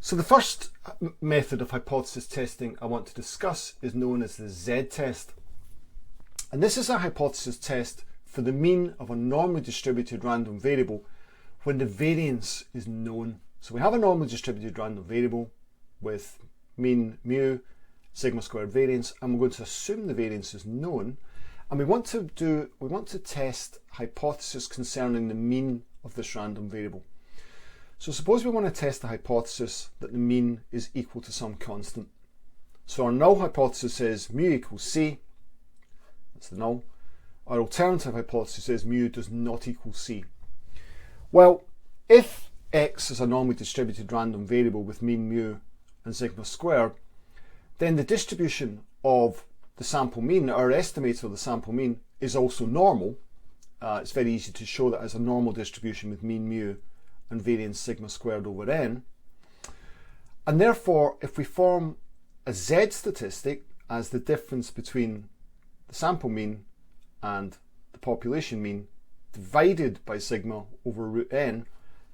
So the first method of hypothesis testing I want to discuss is known as the z-test. And this is a hypothesis test for the mean of a normally distributed random variable when the variance is known. So we have a normally distributed random variable with mean mu, sigma squared variance, and we're going to assume the variance is known, and we want to test hypothesis concerning the mean of this random variable. So suppose we want to test the hypothesis that the mean is equal to some constant. So our null hypothesis is mu equals c, that's the null. Our alternative hypothesis is mu does not equal c. Well, if x is a normally distributed random variable with mean mu and sigma squared, then the distribution of the sample mean, our estimate of the sample mean, is also normal. It's very easy to show that as a normal distribution with mean mu and variance sigma squared over n. And therefore, if we form a z statistic as the difference between the sample mean and the population mean divided by sigma over root n,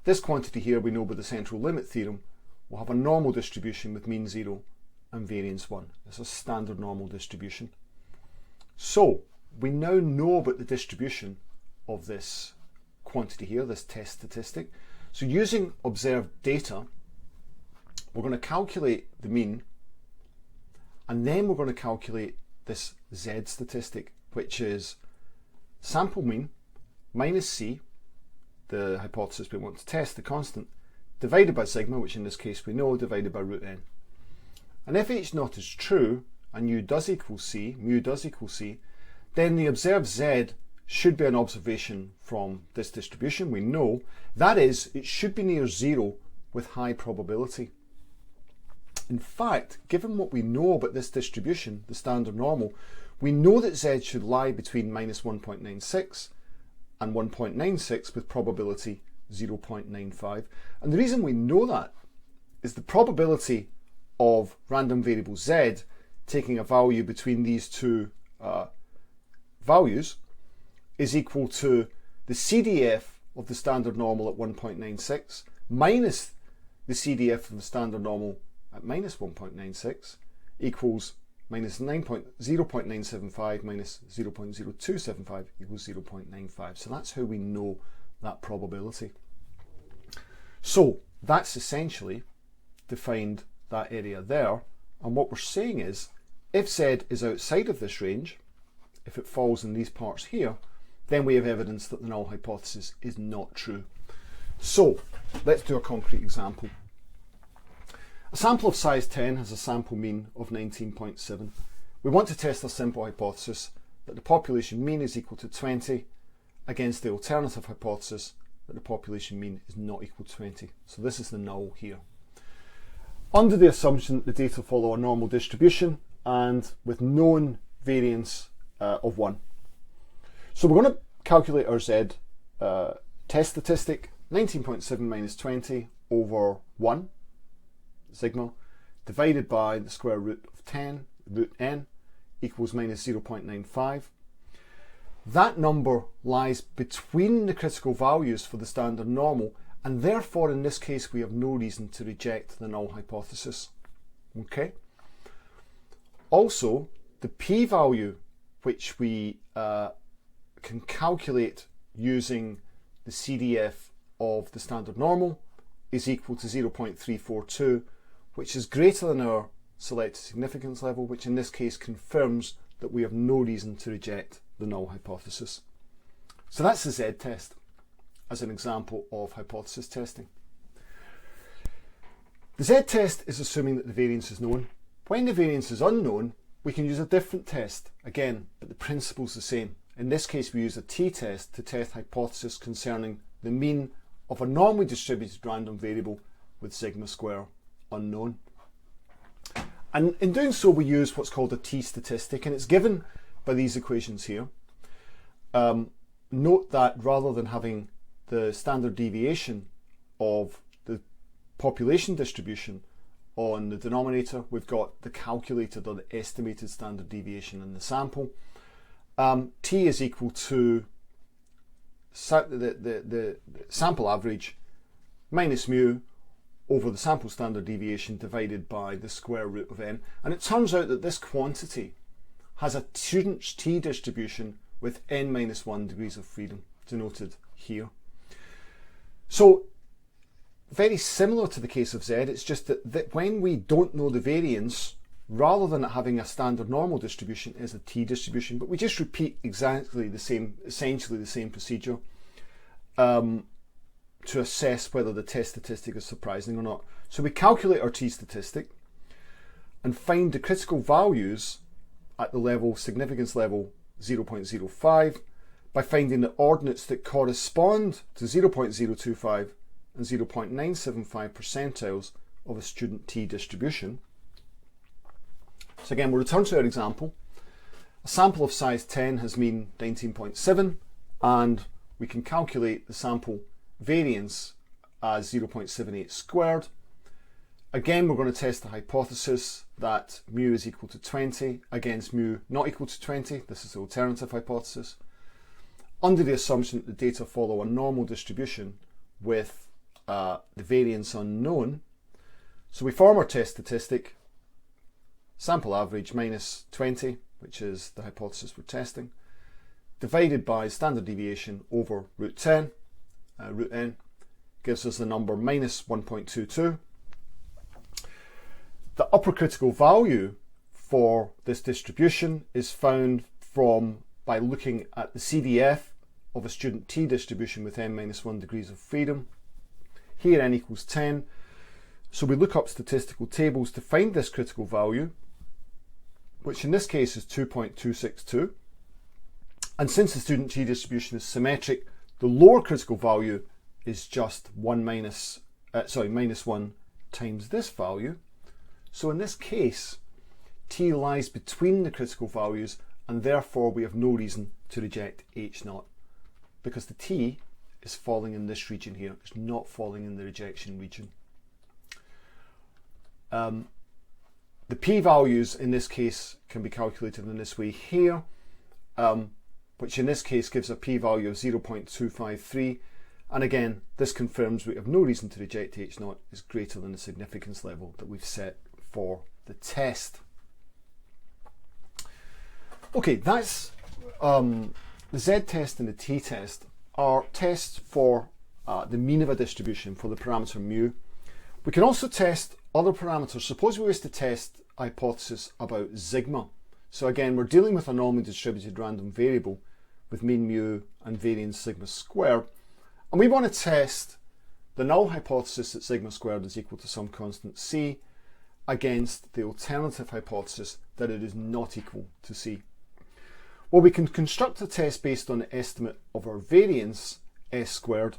this quantity here we know by the central limit theorem will have a normal distribution with mean 0 and variance 1. It's a standard normal distribution. So we now know about the distribution of this quantity here, this test statistic. So using observed data, we're going to calculate the mean, and then we're going to calculate this z statistic, which is sample mean minus c, the hypothesis we want to test, the constant, divided by sigma, which in this case we know, divided by root n. And if h naught is true and mu does equal c, then the observed z should be an observation from this distribution, we know. That is, it should be near 0 with high probability. In fact, given what we know about this distribution, the standard normal, we know that z should lie between minus 1.96 and 1.96 with probability 0.95. And the reason we know that is the probability of random variable z taking a value between these two values is equal to the CDF of the standard normal at 1.96 minus the CDF of the standard normal at minus 1.96 equals minus 0.975 minus 0.0275 equals 0.95. So that's how we know that probability. So that's essentially defined that area there, and what we're saying is if z is outside of this range, if it falls in these parts here, then we have evidence that the null hypothesis is not true. So let's do a concrete example. A sample of size 10 has a sample mean of 19.7. We want to test a simple hypothesis that the population mean is equal to 20 against the alternative hypothesis that the population mean is not equal to 20. So this is the null here. Under the assumption that the data follow a normal distribution and with known variance of 1. So we're going to calculate our z test statistic, 19.7 minus 20 over 1, sigma, divided by the square root of 10, root n, equals minus 0.95. That number lies between the critical values for the standard normal, and therefore in this case we have no reason to reject the null hypothesis. Okay. Also, the p-value which we can calculate using the CDF of the standard normal is equal to 0.342, which is greater than our selected significance level, which in this case confirms that we have no reason to reject the null hypothesis. So that's the z-test as an example of hypothesis testing. The z-test is assuming that the variance is known. When the variance is unknown, we can use a different test, again, but the principle is the same. In this case, we use a t-test to test hypothesis concerning the mean of a normally distributed random variable with sigma square unknown. And in doing so, we use what's called a t-statistic, and it's given by these equations here. Note that rather than having the standard deviation of the population distribution on the denominator, we've got the calculated or the estimated standard deviation in the sample. T is equal to the sample average minus mu over the sample standard deviation divided by the square root of n. And it turns out that this quantity has a student's t-distribution with n minus 1 degrees of freedom, denoted here. So very similar to the case of z, it's just that when we don't know the variance, rather than it having a standard normal distribution, is a t-distribution, but we just repeat exactly the same, essentially the same procedure to assess whether the test statistic is surprising or not. So we calculate our t-statistic and find the critical values at the level, significance level 0.05 by finding the ordinates that correspond to 0.025 and 0.975 percentiles of a student t-distribution. So again, we'll return to our example. A sample of size 10 has mean 19.7, and we can calculate the sample variance as 0.78 squared. Again, we're going to test the hypothesis that mu is equal to 20 against mu not equal to 20. This is the alternative hypothesis, under the assumption that the data follow a normal distribution with the variance unknown. So we form our test statistic, sample average minus 20, which is the hypothesis we're testing, divided by standard deviation over root 10, root n, gives us the number minus 1.22. The upper critical value for this distribution is found by looking at the CDF of a student t-distribution with n minus 1 degrees of freedom. Here n equals 10. So we look up statistical tables to find this critical value, which in this case is 2.262. And since the student t-distribution is symmetric, the lower critical value is just minus 1 times this value. So in this case, t lies between the critical values, and therefore we have no reason to reject h0, because the t is falling in this region here. It's not falling in the rejection region. The p-values in this case can be calculated in this way here, which in this case gives a p-value of 0.253. And again, this confirms we have no reason to reject h0 is greater than the significance level that we've set for the test. Okay, that's the z-test and the t-test are tests for the mean of a distribution for the parameter mu. We can also test other parameters. Suppose we wish to test a hypothesis about sigma. So again, we're dealing with a normally distributed random variable with mean mu and variance sigma squared, and we want to test the null hypothesis that sigma squared is equal to some constant c against the alternative hypothesis that it is not equal to c. Well, we can construct a test based on the estimate of our variance, s squared.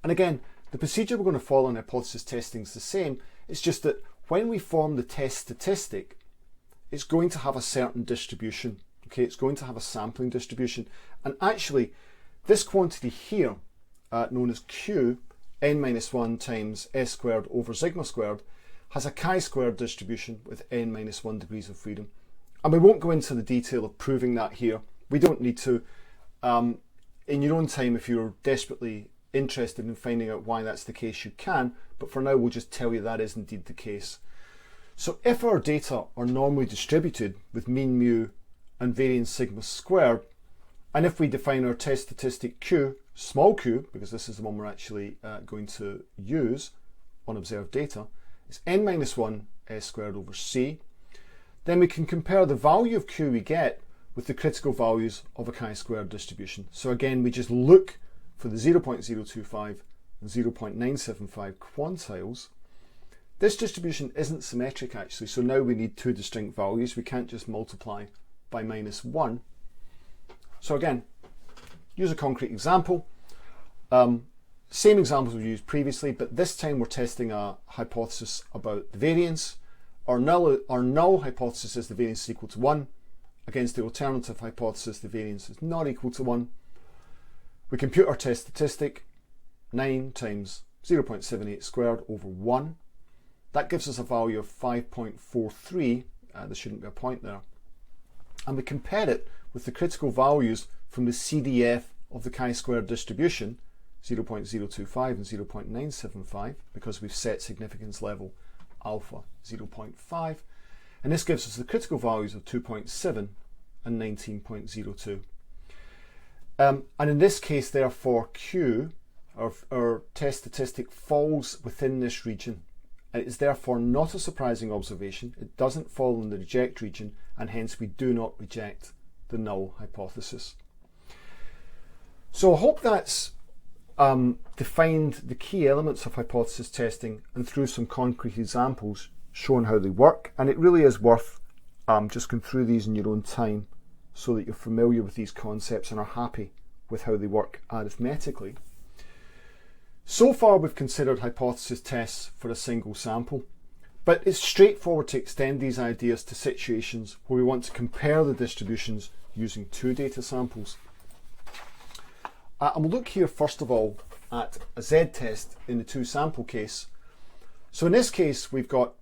And again, the procedure we're going to follow in hypothesis testing is the same. It's just that when we form the test statistic, it's going to have a certain distribution. Okay, it's going to have a sampling distribution. And actually, this quantity here, known as q, n minus 1 times s squared over sigma squared, has a chi-squared distribution with n minus 1 degrees of freedom. And we won't go into the detail of proving that here. We don't need to. In your own time, if you're desperately interested in finding out why that's the case, you can. But for now, we'll just tell you that is indeed the case. So if our data are normally distributed with mean mu and variance sigma squared, and if we define our test statistic q, small q, because this is the one we're actually going to use on observed data, it's n minus 1 s squared over c. Then we can compare the value of q we get with the critical values of a chi-squared distribution. So again, we just look for the 0.025 and 0.975 quantiles. This distribution isn't symmetric actually, so now we need two distinct values. We can't just multiply by minus 1. So again, use a concrete example. Same examples we used previously, but this time we're testing a hypothesis about the variance. Our null hypothesis is the variance is equal to 1. Against the alternative hypothesis, the variance is not equal to 1. We compute our test statistic, 9 times 0.78 squared over 1. That gives us a value of 5.43. There shouldn't be a point there. And we compare it with the critical values from the CDF of the chi-squared distribution, 0.025 and 0.975 because we've set significance level alpha 0.5, and this gives us the critical values of 2.7 and 19.02. And in this case, therefore, Q, our test statistic, falls within this region. It is therefore not a surprising observation. It doesn't fall in the reject region, and hence we do not reject the null hypothesis. So I hope that's defined the key elements of hypothesis testing and through some concrete examples showing how they work. And it really is worth just going through these in your own time so that you're familiar with these concepts and are happy with how they work arithmetically. So far we've considered hypothesis tests for a single sample, but it's straightforward to extend these ideas to situations where we want to compare the distributions using two data samples. And we'll look here first of all at a z-test in the two sample case. So in this case we've got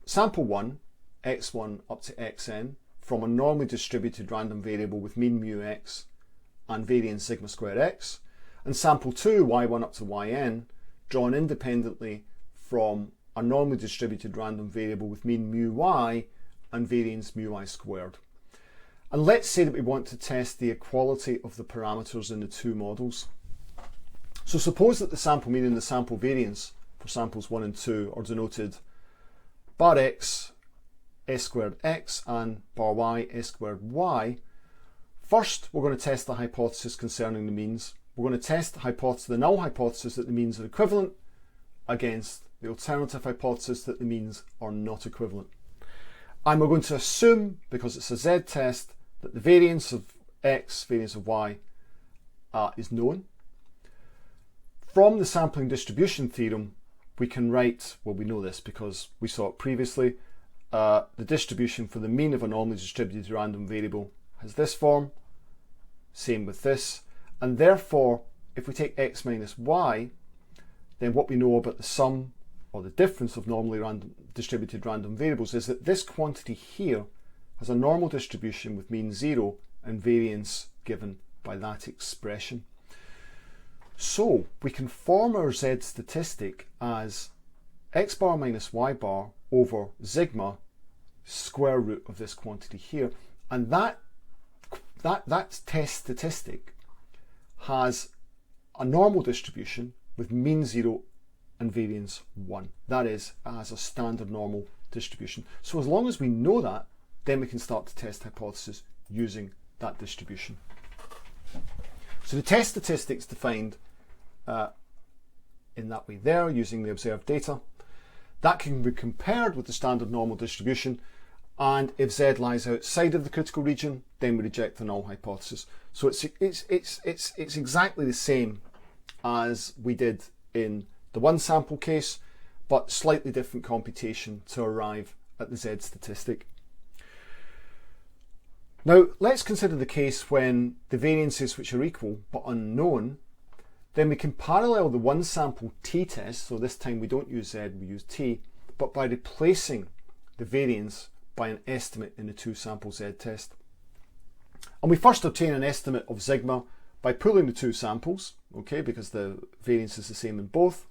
sample 1, x1 up to xn, from a normally distributed random variable with mean mu x and variance sigma squared x, and sample 2, y1 up to yn, drawn independently from a normally distributed random variable with mean mu y and variance mu y squared. And let's say that we want to test the equality of the parameters in the two models. So suppose that the sample mean and the sample variance for samples 1 and 2 are denoted bar x, s squared x, and bar y, s squared y. First, we're going to test the hypothesis concerning the means. We're going to test the null hypothesis that the means are equivalent against the alternative hypothesis that the means are not equivalent. And we're going to assume, because it's a z-test, that the variance of x, variance of y is known. From the sampling distribution theorem, we can write, well, we know this because we saw it previously, the distribution for the mean of a normally distributed random variable has this form, same with this, and therefore if we take x minus y, then what we know about the sum or the difference of normally distributed random variables is that this quantity here has a normal distribution with mean 0 and variance given by that expression. So we can form our z statistic as x bar minus y bar over sigma square root of this quantity here, and that test statistic has a normal distribution with mean 0 and variance 1. That is, as a standard normal distribution. So as long as we know that, then we can start to test hypothesis using that distribution. So the test statistics defined in that way there, using the observed data, that can be compared with the standard normal distribution, and if z lies outside of the critical region, then we reject the null hypothesis. So it's exactly the same as we did in the one sample case, but slightly different computation to arrive at the z statistic. Now let's consider the case when the variances which are equal but unknown. Then we can parallel the one sample t-test, so this time we don't use z, we use t, but by replacing the variance by an estimate in the two sample z-test. And we first obtain an estimate of sigma by pooling the two samples, okay, because the variance is the same in both,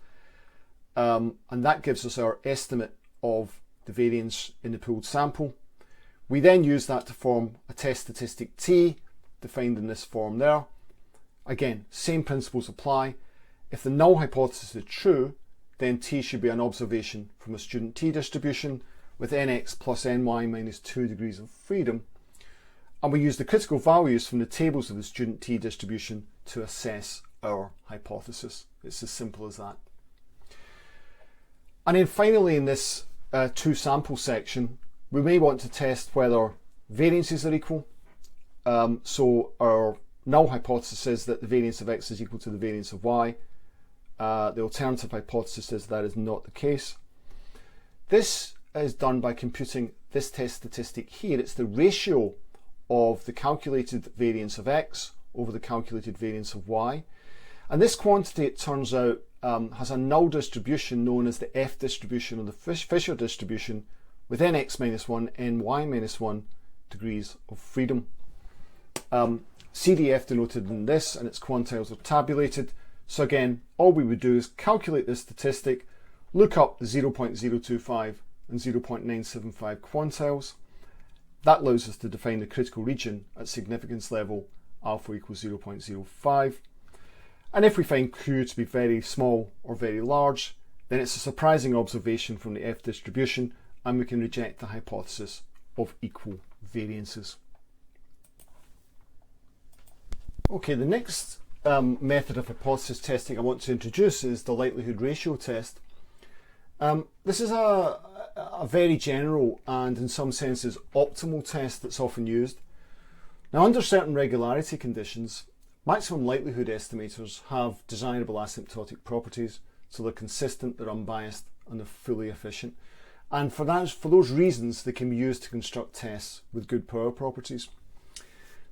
and that gives us our estimate of the variance in the pooled sample. We then use that to form a test statistic t, defined in this form there. Again, same principles apply. If the null hypothesis is true, then t should be an observation from a student t distribution with nx plus ny minus 2 degrees of freedom. And we use the critical values from the tables of the student t distribution to assess our hypothesis. It's as simple as that. And then finally, in this two sample section, we may want to test whether variances are equal. So our null hypothesis is that the variance of x is equal to the variance of y. The alternative hypothesis is that is not the case. This is done by computing this test statistic here. It's the ratio of the calculated variance of x over the calculated variance of y. And this quantity, it turns out, has a null distribution known as the F distribution or the Fisher distribution with nx minus 1, ny minus 1 degrees of freedom. CDF denoted in this, and its quantiles are tabulated. So again, all we would do is calculate this statistic, look up the 0.025 and 0.975 quantiles. That allows us to define the critical region at significance level alpha equals 0.05. And if we find Q to be very small or very large, then it's a surprising observation from the F distribution, and we can reject the hypothesis of equal variances. Okay, the next method of hypothesis testing I want to introduce is the likelihood ratio test. This is a very general and in some senses optimal test that's often used. Now, under certain regularity conditions, maximum likelihood estimators have desirable asymptotic properties, so they're consistent, they're unbiased, and they're fully efficient. And for those reasons, they can be used to construct tests with good power properties.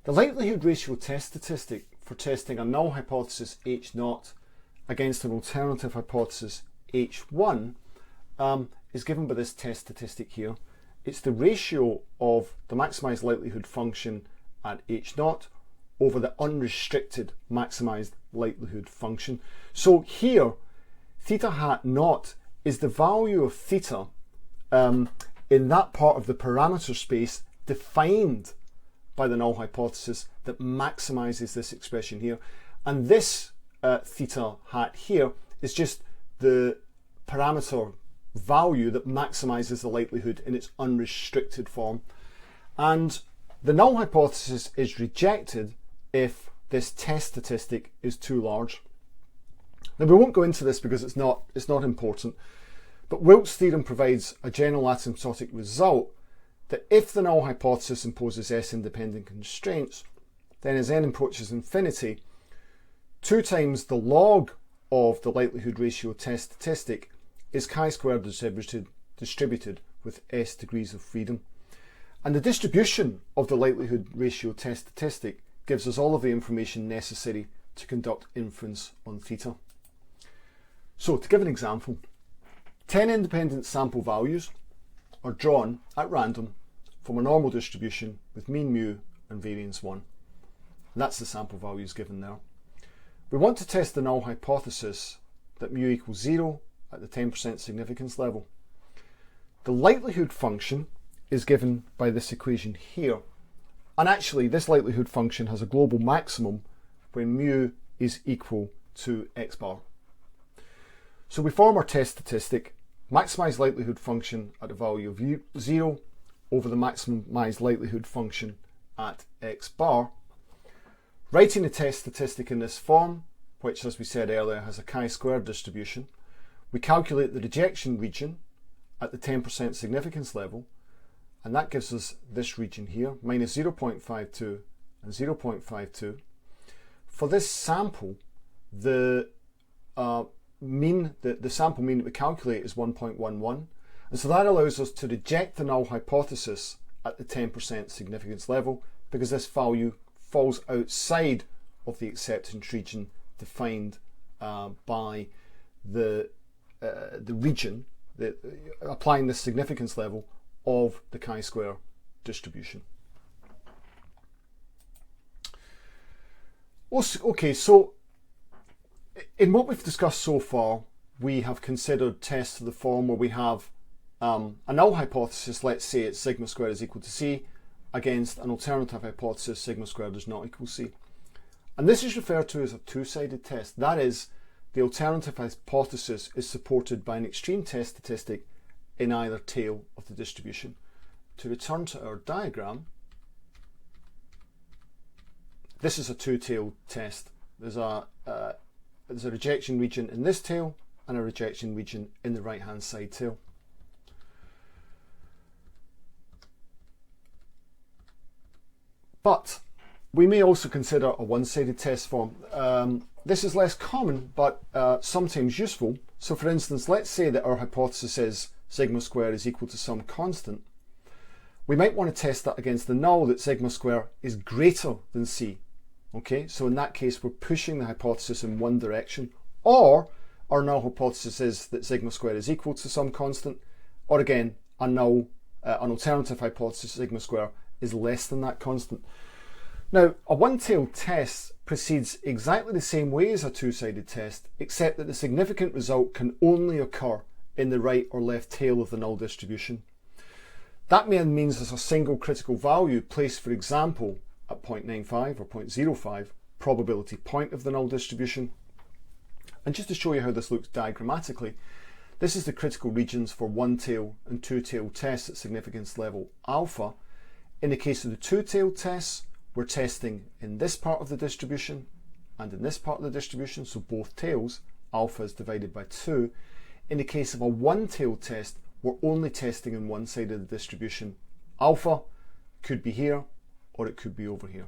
The likelihood ratio test statistic for testing a null hypothesis H0 against an alternative hypothesis H1 is given by this test statistic here. It's the ratio of the maximised likelihood function at H0 over the unrestricted maximised likelihood function. So here, theta hat naught is the value of theta in that part of the parameter space defined by the null hypothesis that maximizes this expression here. And this theta hat here is just the parameter value that maximizes the likelihood in its unrestricted form. And the null hypothesis is rejected if this test statistic is too large. Now, we won't go into this because it's not important, but Wilks' theorem provides a general asymptotic result that if the null hypothesis imposes S-independent constraints, then as n approaches infinity, 2 times the log of the likelihood ratio test statistic is chi-squared distributed with S degrees of freedom. And the distribution of the likelihood ratio test statistic gives us all of the information necessary to conduct inference on theta. So, to give an example, 10 independent sample values are drawn at random from a normal distribution with mean mu and variance 1. And that's the sample values given there. We want to test the null hypothesis that mu equals 0 at the 10% significance level. The likelihood function is given by this equation here. And actually, this likelihood function has a global maximum when mu is equal to x bar. So we form our test statistic, maximised likelihood function at the value of 0 over the maximised likelihood function at x bar. Writing the test statistic in this form, which as we said earlier has a chi-squared distribution, we calculate the rejection region at the 10% significance level, and that gives us this region here, minus 0.52 and 0.52. For this sample, the sample mean that we calculate is 1.11, and so that allows us to reject the null hypothesis at the 10% significance level because this value falls outside of the acceptance region defined by the region, applying the significance level of the chi-square distribution. Okay, so in what we've discussed so far, we have considered tests of the form where we have a null hypothesis, let's say it's sigma squared is equal to c, against an alternative hypothesis, sigma squared is not equal to c. And this is referred to as a two-sided test. That is, the alternative hypothesis is supported by an extreme test statistic in either tail of the distribution. To return to our diagram, this is a two-tailed test. There's a rejection region in this tail and a rejection region in the right-hand side tail. But we may also consider a one-sided test form. This is less common, but sometimes useful. So for instance, let's say that our hypothesis is sigma square is equal to some constant. We might want to test that against the null that sigma square is greater than c. Okay, so in that case, we're pushing the hypothesis in one direction, or our null hypothesis is that sigma square is equal to some constant, or again, an alternative hypothesis sigma square is less than that constant. Now, a one-tailed test proceeds exactly the same way as a two-sided test, except that the significant result can only occur in the right or left tail of the null distribution. That means there's a single critical value placed, for example, at 0.95 or 0.05 probability point of the null distribution. And just to show you how this looks diagrammatically, this is the critical regions for one-tail and two-tail tests at significance level alpha. In the case of the two-tail tests, we're testing in this part of the distribution and in this part of the distribution, so both tails, alpha is divided by 2. In the case of a one-tail test, we're only testing in one side of the distribution. Alpha could be here or it could be over here.